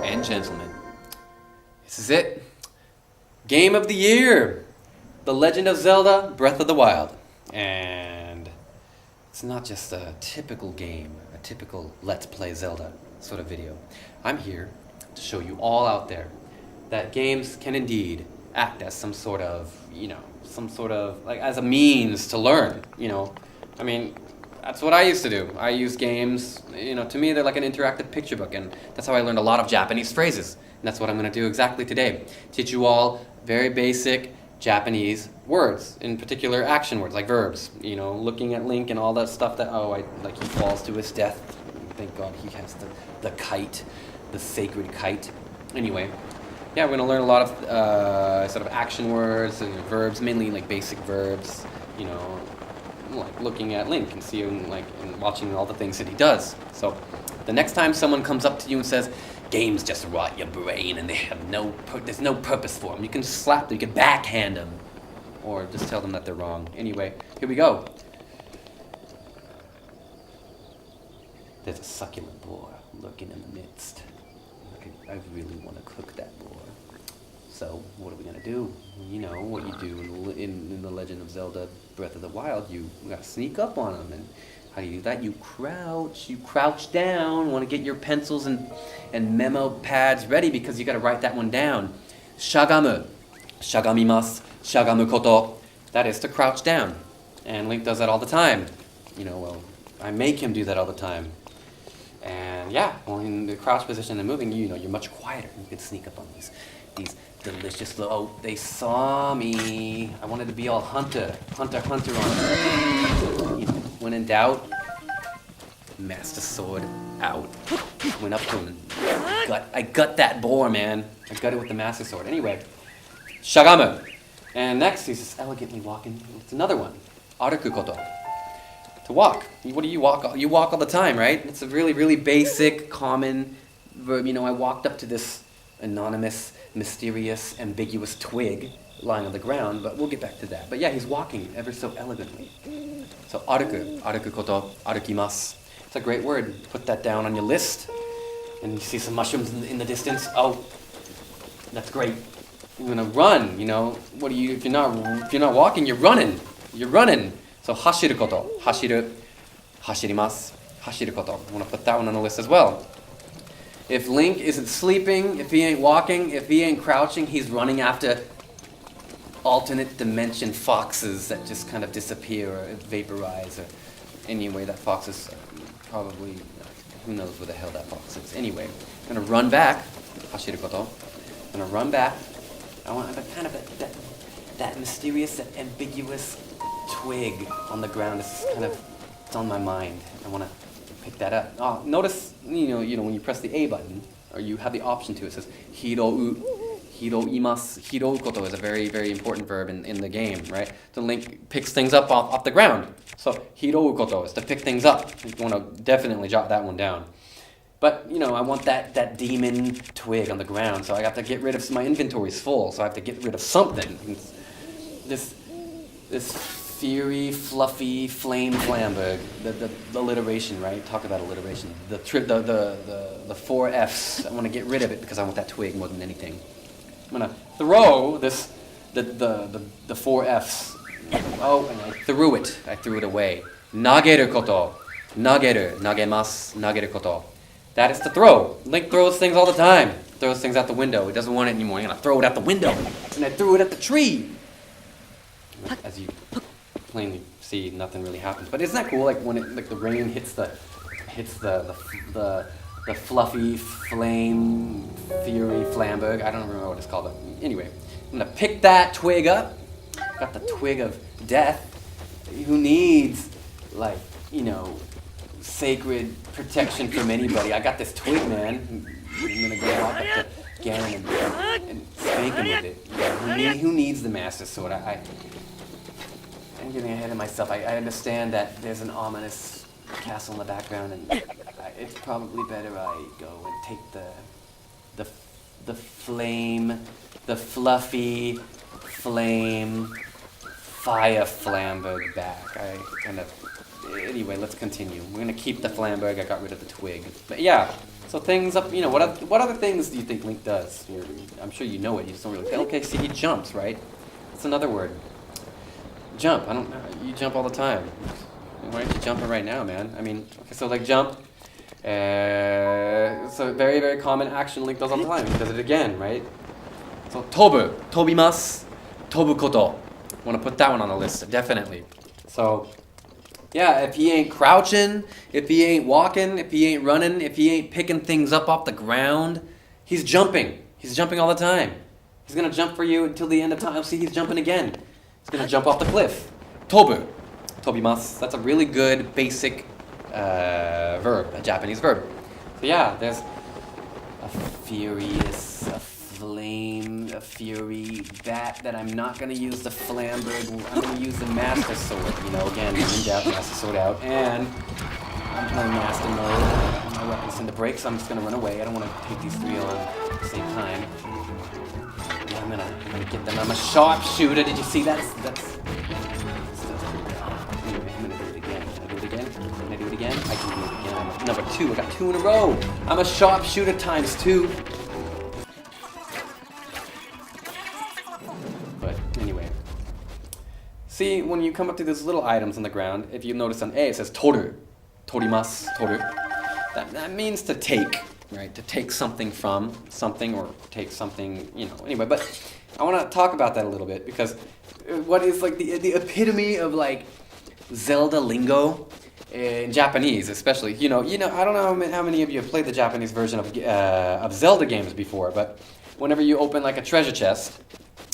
and gentlemen, this is it. Game of the year. The Legend of Zelda, Breath of the Wild. And it's not just a typical game, a typical Let's Play Zelda sort of video. I'm here to show you all out there that games can indeed act as some sort of, like as a means to learn, I mean, that's what I used to do. I use games, to me they're like an interactive picture book, and that's how I learned a lot of Japanese phrases. And that's what I'm going to do exactly today. Teach you all very basic Japanese words, in particular action words, like verbs. Looking at Link and all that stuff that, like he falls to his death. Thank God he has the kite, the sacred kite. Anyway, yeah, we're going to learn a lot of sort of action words and verbs, mainly like basic verbs, like looking at Link and seeing and watching all the things that he does. So the next time someone comes up to you and says, games just rot your brain and they have there's no purpose for them, you can slap them, you can backhand them, or just tell them that they're wrong. Anyway, here we go. There's a succulent boar lurking in the midst. I really want to cook that boar. So what are we gonna do? You know what you do in the Legend of Zelda Breath of the Wild. You gotta sneak up on them. And how do you do that? You crouch down. Want to get your pencils and memo pads ready, because you gotta write that one down. Shagamu, shagamimasu, shagamu koto. That is to crouch down. And Link does that all the time. Well, I make him do that all the time. And yeah, well, in the crouch position and moving, you're much quieter. You can sneak up on these delicious they saw me. I wanted to be all hunter on them. When in doubt, Master Sword out. Went up to him and I gut that boar, man. I got it with the Master Sword. Anyway, Shagamu. And next, he's just elegantly walking. It's another one. Araku koto. To walk. What do you walk? You walk all the time, right? It's a really, really basic, common verb. I walked up to this anonymous, mysterious, ambiguous twig lying on the ground, but we'll get back to that. But yeah, he's walking ever so elegantly. So araku koto, arakimasu. It's a great word. Put that down on your list, and you see some mushrooms in the distance. Oh, that's great. You're gonna run. What do you? If you're not walking, you're running. You're running. So hashiru koto, hashirimasu, hashiru koto. I want to put that one on the list as well. If Link isn't sleeping, if he ain't walking, if he ain't crouching, he's running after alternate dimension foxes that just kind of disappear or vaporize. Or anyway, that fox is probably, who knows where the hell that fox is. Anyway, I'm going to run back, hashiru koto. I'm going to run back. I want that mysterious, that ambiguous twig on the ground. It's on my mind. I want to pick that up. Oh, notice, when you press the A button, or you have the option to, it says hirou, hirouimasu. Hirou koto is a very, very important verb in the game, right? So Link picks things up off the ground. So hirou koto is to pick things up. You want to definitely jot that one down. But, I want that demon twig on the ground, so I got to get rid of, my inventory's full, so I have to get rid of something. This fiery, fluffy, flame flamberg, the alliteration, right? Talk about alliteration. The 4 Fs. I want to get rid of it because I want that twig more than anything. I'm gonna throw the 4 Fs. Oh, and I threw it. I threw it away. Nageru koto, nageru, nagemasu, nageru koto. That is to throw. Link throws things all the time. Throws things out the window. He doesn't want it anymore. I'm gonna throw it out the window, and I threw it at the tree. As you plainly see, nothing really happens. But isn't that cool? Like when the rain hits the fluffy flame fury flamberg. I don't remember what it's called. But anyway, I'm gonna pick that twig up. Got the twig of death. Who needs sacred protection from anybody? I got this twig, man. I'm gonna go walk up to Ganon and spank him with it. Who needs the Master Sword? I'm getting ahead of myself. I understand that there's an ominous castle in the background, and it's probably better I go and take the flame, the fluffy flame fire flamberg back. Anyway, let's continue. We're gonna keep the flamberg. I got rid of the twig. But yeah, So things up, you know, what other things do you think Link does? I'm sure you know it, you just don't really think. Okay, see, he jumps, right? That's another word. Jump, I don't know, you jump all the time. Why aren't you jumping right now, man? I mean, okay, so like jump. So very, very common action Link does all the time. He does it again, right? So tobu, tobimasu, tobu koto. Want to put that one on the list, definitely. So, yeah, if he ain't crouching, if he ain't walking, if he ain't running, if he ain't picking things up off the ground, he's jumping. He's jumping all the time. He's gonna jump for you until the end of time. See, he's jumping again. He's gonna jump off the cliff. Tobu, tobimasu. That's a really good basic verb, a Japanese verb. So yeah, there's a furious, a flame, a fury, that I'm not going to use the flamberg, I'm going to use the master sword, you know, again, ninja, master sword out, and I'm playing master mode, my weapons in the break, so I'm just going to run away. I don't want to take these three on at the same time. Yeah, I'm gonna get them. I'm a sharpshooter. Did you see that? That's anyway, I'm gonna do it again. Can I do it again? Can I do it again? I can do it again. I'm number 2. I got 2 in a row. I'm a sharpshooter times 2. But anyway, see, when you come up to these little items on the ground, if you notice on A it says toru, torimasu, toru. That means to take. Right, to take something from something or take something, you know, anyway, but I want to talk about that a little bit because what is like the epitome of like Zelda lingo in Japanese, especially, you know, I don't know how many of you have played the Japanese version of Zelda games before, but whenever you open like a treasure chest,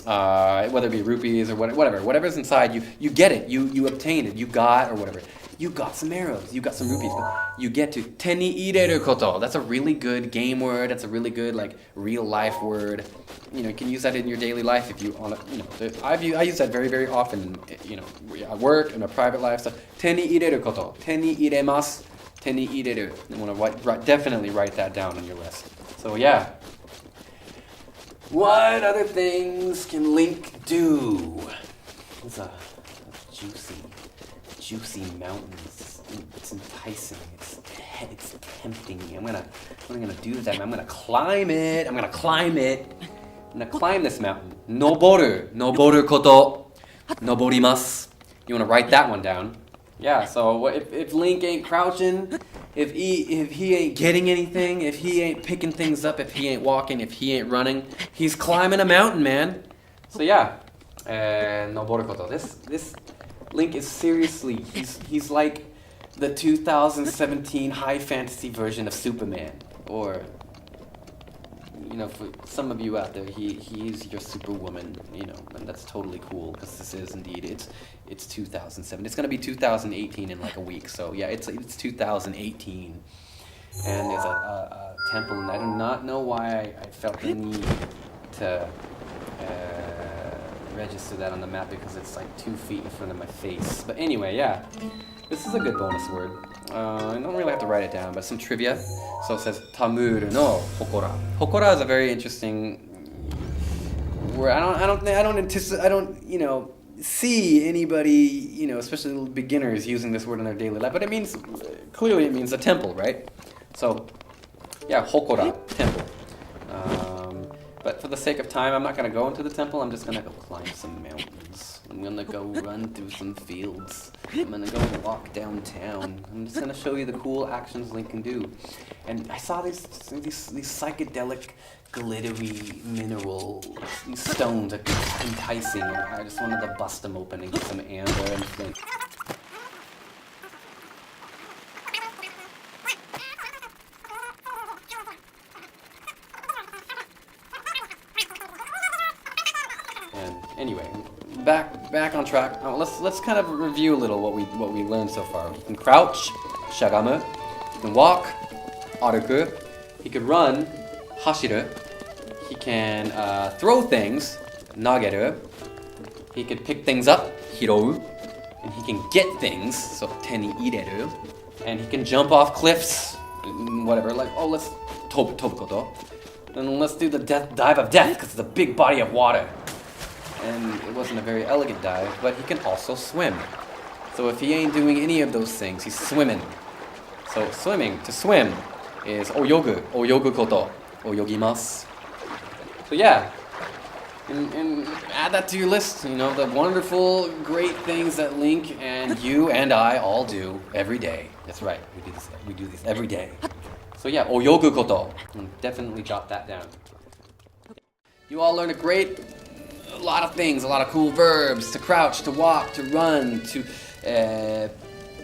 whether it be rupees or whatever's inside, you get it, you obtain it, you got or whatever. You got some arrows, you got some rupees. You get to teni ireru koto. That's a really good game word. That's a really good like real life word. You know, you can use that in your daily life if you want to. You know, I use that very, very often. You know, at work in my private life. So teni ireru koto, teni iremasu, teni ireru. You want to definitely write that down on your list. So yeah. What other things can Link do? It's a juicy mountains. It's enticing. It's tempting me. What am I gonna do to that? I'm gonna climb it. I'm gonna climb this mountain. Noboru koto. Noborimasu. You wanna write that one down? Yeah. So if Link ain't crouching, if he ain't getting anything, if he ain't picking things up, if he ain't walking, if he ain't running, he's climbing a mountain, man. So yeah. Noboru koto. This Link is seriously, he's like the 2017 high fantasy version of Superman. Or, you know, for some of you out there, he's your superwoman, you know, and that's totally cool, because this is indeed, it's 2007. It's going to be 2018 in like a week, so yeah, it's 2018. And there's a temple, and I do not know why I felt the need to register that on the map because it's like 2 feet in front of my face. But anyway, yeah, this is a good bonus word. I don't really have to write it down, but some trivia. So it says tamuru no hokora. Hokora is a very interesting word. I don't you know, see anybody, you know, especially beginners using this word in their daily life. But it means clearly it means a temple, right? So yeah, hokora, temple. But for the sake of time, I'm not going to go into the temple. I'm just going to go climb some mountains. I'm going to go run through some fields. I'm going to go walk downtown. I'm just going to show you the cool actions Link can do. And I saw these psychedelic, glittery minerals, these stones that are enticing. And I just wanted to bust them open and get some amber and flint. Anyway, back on track. Let's kind of review a little what we learned so far. He can crouch, shagamu. He can walk, aruku. He could run, hashiru. He can throw things, nageru. He can pick things up, hirou. And he can get things, so teni ireru. And he can jump off cliffs, whatever. Like, oh, let's tobu koto. And let's do the dive of death because it's a big body of water. And it wasn't a very elegant dive, but he can also swim. So if he ain't doing any of those things, he's swimming. So swimming, to swim. is 泳ぐこと、泳ぎます。So yeah, and add that to your list, you know, the wonderful, great things that Link and you and I all do every day. That's right, we do this every day. So yeah, 泳ぐこと. Definitely jot that down. You all learned a lot of things, a lot of cool verbs, to crouch, to walk, to run, to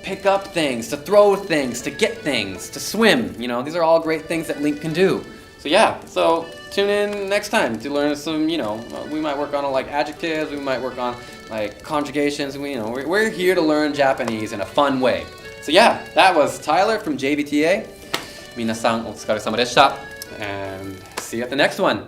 pick up things, to throw things, to get things, to swim. You know, these are all great things that Link can do. So yeah, so tune in next time to learn some, you know, we might work on like adjectives, we might work on like conjugations, we're here to learn Japanese in a fun way. So yeah, that was Tyler from JVTA. 皆さんお疲れ様でした. And see you at the next one.